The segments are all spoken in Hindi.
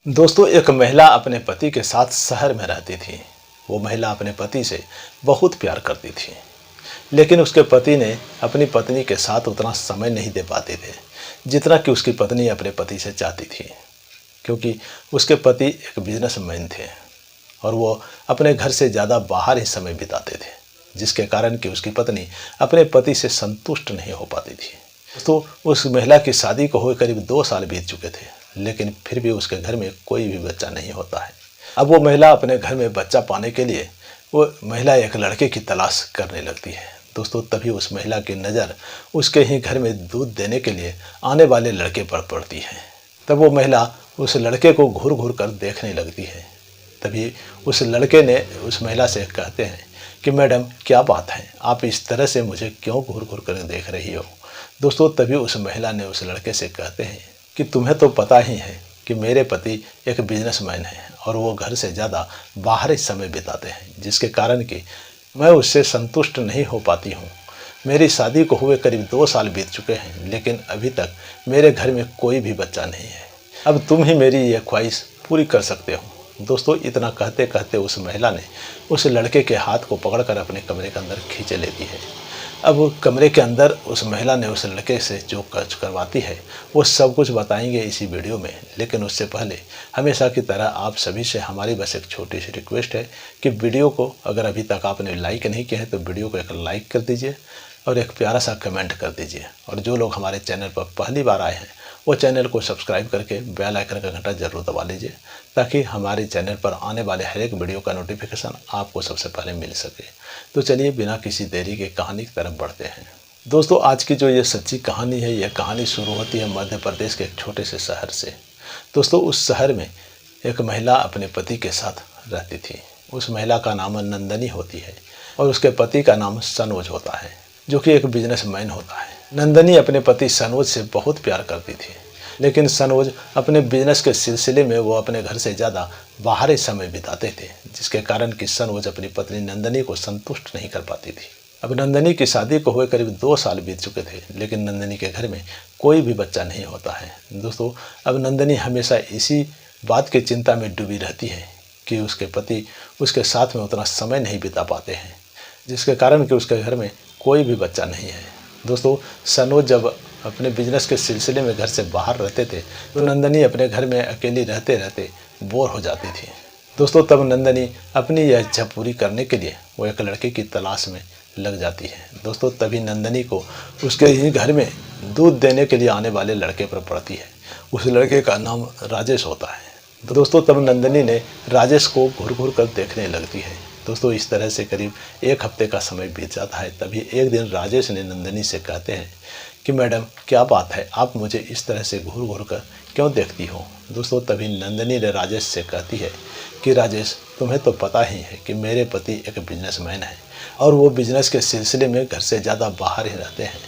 दोस्तों, एक महिला अपने पति के साथ शहर में रहती थी। वो महिला अपने पति से बहुत प्यार करती थी, लेकिन उसके पति ने अपनी पत्नी के साथ उतना समय नहीं दे पाते थे जितना कि उसकी पत्नी अपने पति से चाहती थी। क्योंकि उसके पति एक बिजनेसमैन थे और वो अपने घर से ज़्यादा बाहर ही समय बिताते थे, जिसके कारण कि उसकी पत्नी अपने पति से संतुष्ट नहीं हो पाती थी। तो उस महिला की शादी को हुए करीब 2 साल बीत चुके थे, लेकिन फिर भी उसके घर में कोई भी बच्चा नहीं होता है। अब वो महिला अपने घर में बच्चा पाने के लिए वो महिला एक लड़के की तलाश करने लगती है। दोस्तों, तभी उस महिला की नज़र उसके ही घर में दूध देने के लिए आने वाले लड़के पर पड़ती है। तब वो महिला उस लड़के को घूर घूर कर देखने लगती है। तभी उस लड़के ने उस महिला से कहते हैं कि मैडम, क्या बात है, आप इस तरह से मुझे क्यों घूर घूर कर देख रही हो। दोस्तों, तभी उस महिला ने उस लड़के से कहते हैं कि तुम्हें तो पता ही है कि मेरे पति एक बिजनेसमैन है और वो घर से ज़्यादा बाहर ही समय बिताते हैं, जिसके कारण कि मैं उससे संतुष्ट नहीं हो पाती हूँ। मेरी शादी को हुए करीब 2 साल बीत चुके हैं, लेकिन अभी तक मेरे घर में कोई भी बच्चा नहीं है। अब तुम ही मेरी ये ख्वाहिश पूरी कर सकते हो। दोस्तों, इतना कहते कहते उस महिला ने उस लड़के के हाथ को पकड़कर अपने कमरे के अंदर खींच लेती है। अब कमरे के अंदर उस महिला ने उस लड़के से जो कुछ करवाती है वो सब कुछ बताएंगे इसी वीडियो में, लेकिन उससे पहले हमेशा की तरह आप सभी से हमारी बस एक छोटी सी रिक्वेस्ट है कि वीडियो को अगर अभी तक आपने लाइक नहीं किया है तो वीडियो को एक लाइक कर दीजिए और एक प्यारा सा कमेंट कर दीजिए। और जो लोग हमारे चैनल पर पहली बार आए हैं वो चैनल को सब्सक्राइब करके बेल आइकन का घंटा जरूर दबा लीजिए, ताकि हमारे चैनल पर आने वाले हर एक वीडियो का नोटिफिकेशन आपको सबसे पहले मिल सके। तो चलिए बिना किसी देरी के कहानी की तरफ बढ़ते हैं। दोस्तों, आज की जो ये सच्ची कहानी है, यह कहानी शुरू होती है मध्य प्रदेश के एक छोटे से शहर से। दोस्तों, उस शहर में एक महिला अपने पति के साथ रहती थी। उस महिला का नाम नंदनी होती है और उसके पति का नाम सनोज होता है, जो कि एक बिजनेसमैन होता है। नंदनी अपने पति सनोज से बहुत प्यार करती थी, लेकिन सनोज अपने बिजनेस के सिलसिले में वो अपने घर से ज़्यादा बाहर ही समय बिताते थे, जिसके कारण कि सनोज अपनी पत्नी नंदनी को संतुष्ट नहीं कर पाती थी। अब नंदनी की शादी को हुए करीब 2 साल बीत चुके थे, लेकिन नंदनी के घर में कोई भी बच्चा नहीं होता है। दोस्तों, अब नंदनी हमेशा इसी बात की चिंता में डूबी रहती है कि उसके पति उसके साथ में उतना समय नहीं बिता पाते हैं, जिसके कारण कि उसके घर में कोई भी बच्चा नहीं है। दोस्तों, सनोज जब अपने बिजनेस के सिलसिले में घर से बाहर रहते थे तो नंदनी अपने घर में अकेली रहते रहते बोर हो जाती थी। दोस्तों, तब नंदनी अपनी यह इच्छा पूरी करने के लिए वो एक लड़के की तलाश में लग जाती है। दोस्तों, तभी नंदनी को उसके ही घर में दूध देने के लिए आने वाले लड़के पर पड़ती है। उस लड़के का नाम राजेश होता है। दोस्तों, तब नंदनी ने राजेश को घूर घूर कर देखने लगती है। दोस्तों, इस तरह से करीब 1 हफ्ते का समय बीत जाता है। तभी एक दिन राजेश ने नंदनी से कहते हैं कि मैडम, क्या बात है, आप मुझे इस तरह से घूर घूर कर क्यों देखती हो। दोस्तों, तभी नंदनी ने राजेश से कहती है कि राजेश, तुम्हें तो पता ही है कि मेरे पति एक बिजनेसमैन है और वो बिजनेस के सिलसिले में घर से ज़्यादा बाहर ही रहते हैं।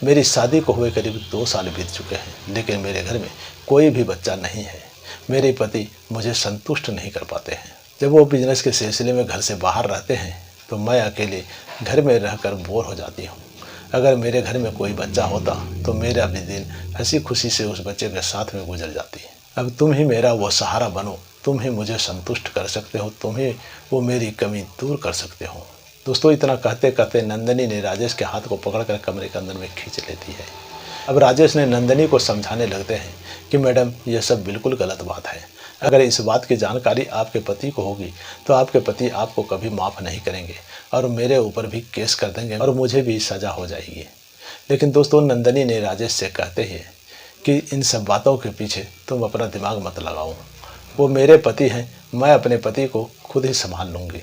मेरी शादी को हुए करीब 2 साल बीत चुके हैं, लेकिन मेरे घर में कोई भी बच्चा नहीं है। मेरे पति मुझे संतुष्ट नहीं कर पाते हैं। जब वो बिजनेस के सिलसिले में घर से बाहर रहते हैं तो मैं अकेले घर में रहकर बोर हो जाती हूँ। अगर मेरे घर में कोई बच्चा होता तो मेरा भी दिन हंसी खुशी से उस बच्चे के साथ में गुजर जाती है। अब तुम ही मेरा वो सहारा बनो, तुम ही मुझे संतुष्ट कर सकते हो, तुम ही वो मेरी कमी दूर कर सकते हो। दोस्तों, इतना कहते कहते नंदनी ने राजेश के हाथ को पकड़कर कमरे के अंदर में खींच लेती है। अब राजेश ने नंदनी को समझाने लगते हैं कि मैडम, यह सब बिल्कुल गलत बात है। अगर इस बात की जानकारी आपके पति को होगी तो आपके पति आपको कभी माफ़ नहीं करेंगे और मेरे ऊपर भी केस कर देंगे और मुझे भी सज़ा हो जाएगी। लेकिन दोस्तों, नंदनी ने राजेश से कहते हैं कि इन सब बातों के पीछे तुम अपना दिमाग मत लगाओ, वो मेरे पति हैं, मैं अपने पति को खुद ही संभाल लूँगी।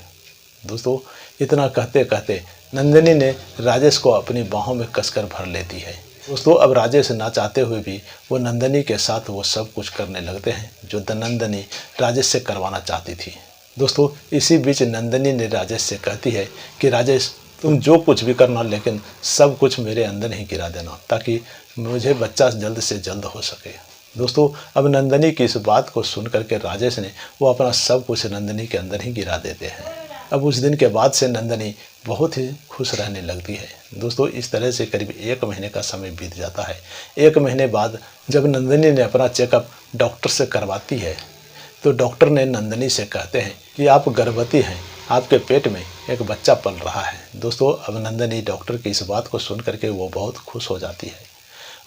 दोस्तों, इतना कहते कहते नंदनी ने राजेश को अपनी बाहों में कसकर भर लेती है। दोस्तों, अब राजेश ना चाहते हुए भी वो नंदनी के साथ वो सब कुछ करने लगते हैं जो नंदनी राजेश से करवाना चाहती थी। दोस्तों, इसी बीच नंदनी ने राजेश से कहती है कि राजेश, तुम जो कुछ भी करना, लेकिन सब कुछ मेरे अंदर ही गिरा देना, ताकि मुझे बच्चा जल्द से जल्द हो सके। दोस्तों, अब नंदनी की इस बात को सुन करके राजेश ने वो अपना सब कुछ नंदनी के अंदर ही गिरा देते हैं। अब उस दिन के बाद से नंदनी बहुत ही खुश रहने लगती है। दोस्तों, इस तरह से करीब 1 महीने का समय बीत जाता है। 1 महीने बाद जब नंदनी ने अपना चेकअप डॉक्टर से करवाती है तो डॉक्टर ने नंदनी से कहते हैं कि आप गर्भवती हैं, आपके पेट में एक बच्चा पल रहा है। दोस्तों, अब नंदनी डॉक्टर की इस बात को सुन करके वो बहुत खुश हो जाती है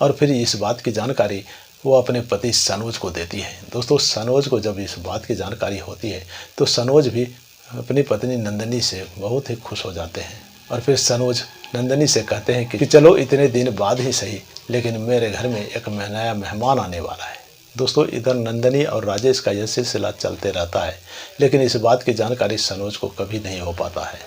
और फिर इस बात की जानकारी वो अपने पति सनोज को देती है। दोस्तों, सनोज को जब इस बात की जानकारी होती है तो सनोज भी अपनी पत्नी नंदनी से बहुत ही खुश हो जाते हैं और फिर सनोज नंदनी से कहते हैं कि चलो इतने दिन बाद ही सही, लेकिन मेरे घर में एक नया मेहमान आने वाला है। दोस्तों, इधर नंदनी और राजेश का यह सिलसिला चलते रहता है, लेकिन इस बात की जानकारी सनोज को कभी नहीं हो पाता है।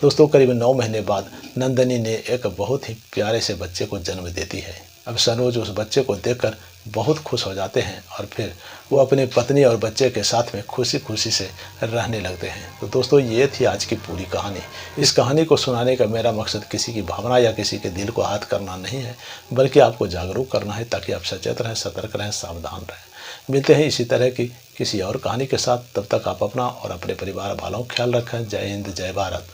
दोस्तों, करीब 9 महीने बाद नंदनी ने एक बहुत ही प्यारे से बच्चे को जन्म देती है। अब सनोज उस बच्चे को देखकर बहुत खुश हो जाते हैं और फिर वो अपनी पत्नी और बच्चे के साथ में खुशी खुशी से रहने लगते हैं। तो दोस्तों, ये थी आज की पूरी कहानी। इस कहानी को सुनाने का मेरा मकसद किसी की भावना या किसी के दिल को आहत करना नहीं है, बल्कि आपको जागरूक करना है ताकि आप सचेत रहें, सतर्क रहें, सावधान रहें। मिलते हैं इसी तरह की किसी और कहानी के साथ। तब तक आप अपना और अपने परिवार वालों का ख्याल रखें। जय हिंद, जय भारत।